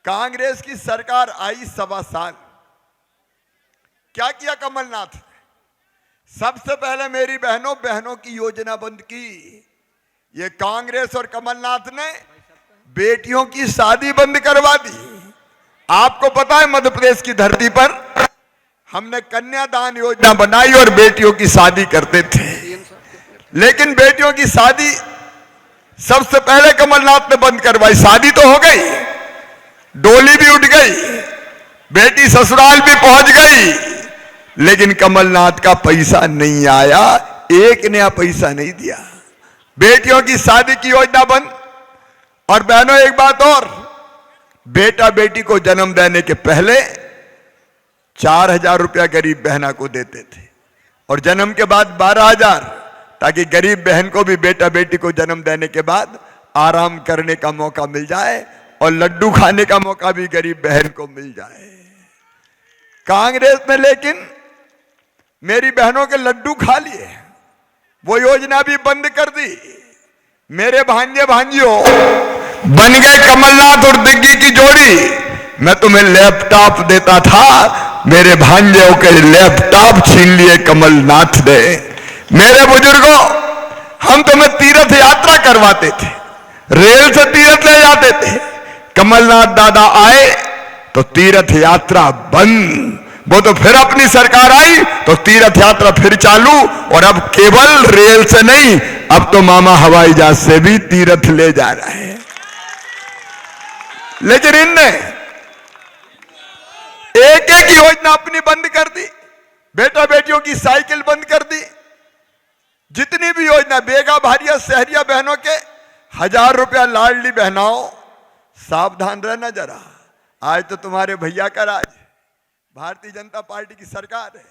कांग्रेस की सरकार आई 1.25 साल, क्या किया कमलनाथ ने? सबसे पहले मेरी बहनों की योजना बंद की। ये कांग्रेस और कमलनाथ ने बेटियों की शादी बंद करवा दी। आपको पता है मध्य प्रदेश की धरती पर हमने कन्यादान योजना बनाई और बेटियों की शादी करते थे, लेकिन बेटियों की शादी सबसे पहले कमलनाथ ने बंद करवाई। शादी तो हो गई, डोली भी उठ गई, बेटी ससुराल भी पहुंच गई, लेकिन कमलनाथ का पैसा नहीं आया, एक नया पैसा नहीं दिया। बेटियों की शादी की योजना बंद। और बहनों एक बात और, बेटा बेटी को जन्म देने के पहले 4,000 रुपया गरीब बहना को देते थे और जन्म के बाद 12,000, ताकि गरीब बहन को भी बेटा बेटी को जन्म देने के बाद आराम करने का मौका मिल जाए और लड्डू खाने का मौका भी गरीब बहन को मिल जाए। कांग्रेस ने लेकिन मेरी बहनों के लड्डू खा लिए, वो योजना भी बंद कर दी। मेरे भांजे भांजियों बन गए कमलनाथ और दिग्गी की जोड़ी। मैं तुम्हें लैपटॉप देता था, मेरे भांजों के लैपटॉप छीन लिए कमलनाथ ने। मेरे बुजुर्गों, हम तुम्हें तीर्थ यात्रा करवाते थे, रेल से तीर्थ ले जाते थे। कमलनाथ दादा आए तो तीर्थ यात्रा बंद। वो तो फिर अपनी सरकार आई तो तीर्थ यात्रा फिर चालू, और अब केवल रेल से नहीं, अब तो मामा हवाई जहाज से भी तीर्थ ले जा रहे हैं। लेकिन इनने एक एक योजना अपनी बंद कर दी। बेटा बेटियों की साइकिल बंद कर दी। जितनी भी योजना, बेगा भारिया शहरिया बहनों के 1,000 रुपया लाडली बहनाओं, सावधान रहना जरा। आज तो तुम्हारे भैया का राज, भारतीय जनता पार्टी की सरकार है,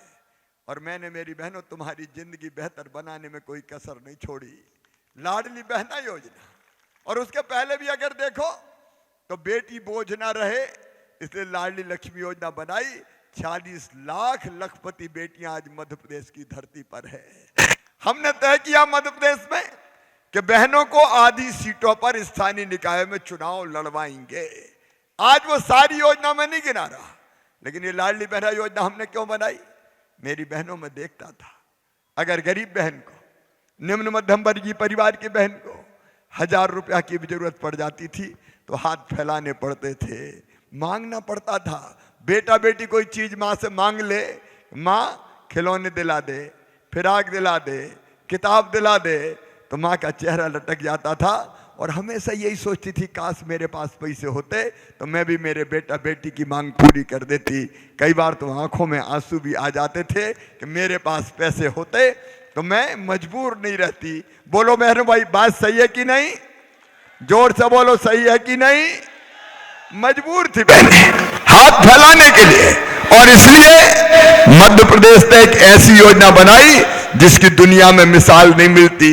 और मैंने मेरी बहनों तुम्हारी जिंदगी बेहतर बनाने में कोई कसर नहीं छोड़ी। लाडली बहना योजना, और उसके पहले भी अगर देखो तो बेटी बोझ ना रहे, इसलिए लाडली लक्ष्मी योजना बनाई। 40 लाख लखपति बेटियां आज मध्य प्रदेश की धरती पर है। हमने तय किया मध्य प्रदेश में कि बहनों को आधी सीटों पर स्थानीय निकाय में चुनाव लड़वाएंगे। आज वो सारी योजना में नहीं गिना रहा, लेकिन ये लाडली बहना योजना हमने क्यों बनाई? मेरी बहनों में देखता था, अगर गरीब बहन को, निम्न मध्यम वर्गीय परिवार की बहन को 1,000 रुपया की भी जरूरत पड़ जाती थी तो हाथ फैलाने पड़ते थे, मांगना पड़ता था। बेटा बेटी कोई चीज माँ से मांग ले, माँ खिलौने दिला दे, फिराक दिला दे, किताब दिला दे, तो माँ का चेहरा लटक जाता था। और हमेशा यही सोचती थी, काश मेरे पास पैसे होते तो मैं भी मेरे बेटा बेटी की मांग पूरी कर देती। कई बार तो आंखों में आंसू भी आ जाते थे कि मेरे पास पैसे होते तो मैं मजबूर नहीं रहती। बोलो मेहर भाई, बात सही है कि नहीं? जोर से बोलो, सही है कि नहीं? मजबूर थी बहने हाथ फैलाने के लिए, और इसलिए मध्य प्रदेश ने एक ऐसी योजना बनाई जिसकी दुनिया में मिसाल नहीं मिलती।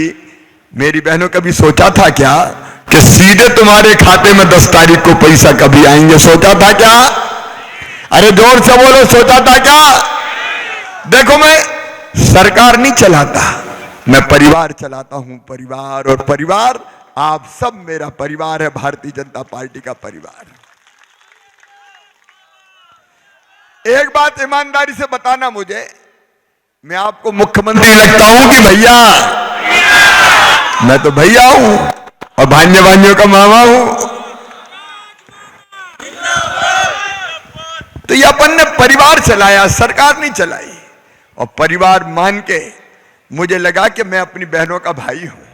मेरी बहनों कभी सोचा था क्या कि सीधे तुम्हारे खाते में 10 तारीख को पैसा कभी आएंगे? सोचा था क्या? अरे जोर से बोलो, सोचा था क्या? देखो, मैं सरकार नहीं चलाता, मैं परिवार चलाता हूं। परिवार, और परिवार आप सब मेरा परिवार है, भारतीय जनता पार्टी का परिवार। एक बात ईमानदारी से बताना मुझे, मैं आपको मुख्यमंत्री लगता हूं कि भैया? मैं तो भैया हूं और भांजे भांजियों का मामा हूं। तो ये अपन ने परिवार चलाया, सरकार नहीं चलाई। और परिवार मान के मुझे लगा कि मैं अपनी बहनों का भाई हूं,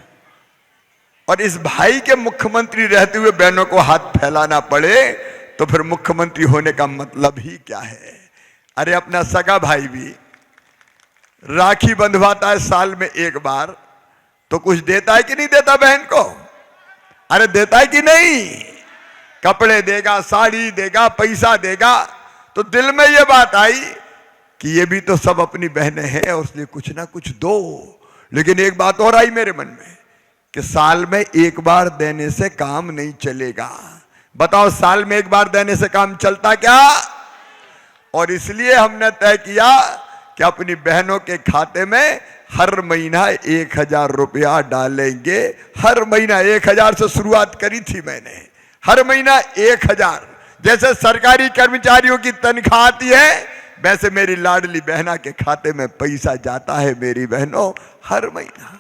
और इस भाई के मुख्यमंत्री रहते हुए बहनों को हाथ फैलाना पड़े तो फिर मुख्यमंत्री होने का मतलब ही क्या है? अरे अपना सगा भाई भी राखी बंधवाता है साल में एक बार, तो कुछ देता है कि नहीं देता बहन को? अरे देता है कि नहीं? कपड़े देगा, साड़ी देगा, पैसा देगा। तो दिल में ये बात आई कि ये भी तो सब अपनी बहनें हैं और इसलिए कुछ ना कुछ दो। लेकिन एक बात और आई मेरे मन में कि साल में एक बार देने से काम नहीं चलेगा। बताओ, साल में एक बार देने से काम चलता क्या? और इसलिए हमने तय किया कि अपनी बहनों के खाते में हर महीना 1,000 रुपया डालेंगे। हर महीना 1,000 से शुरुआत करी थी मैंने, हर महीना 1,000। जैसे सरकारी कर्मचारियों की तनख्वाह आती है, वैसे मेरी लाडली बहना के खाते में पैसा जाता है मेरी बहनों हर महीना।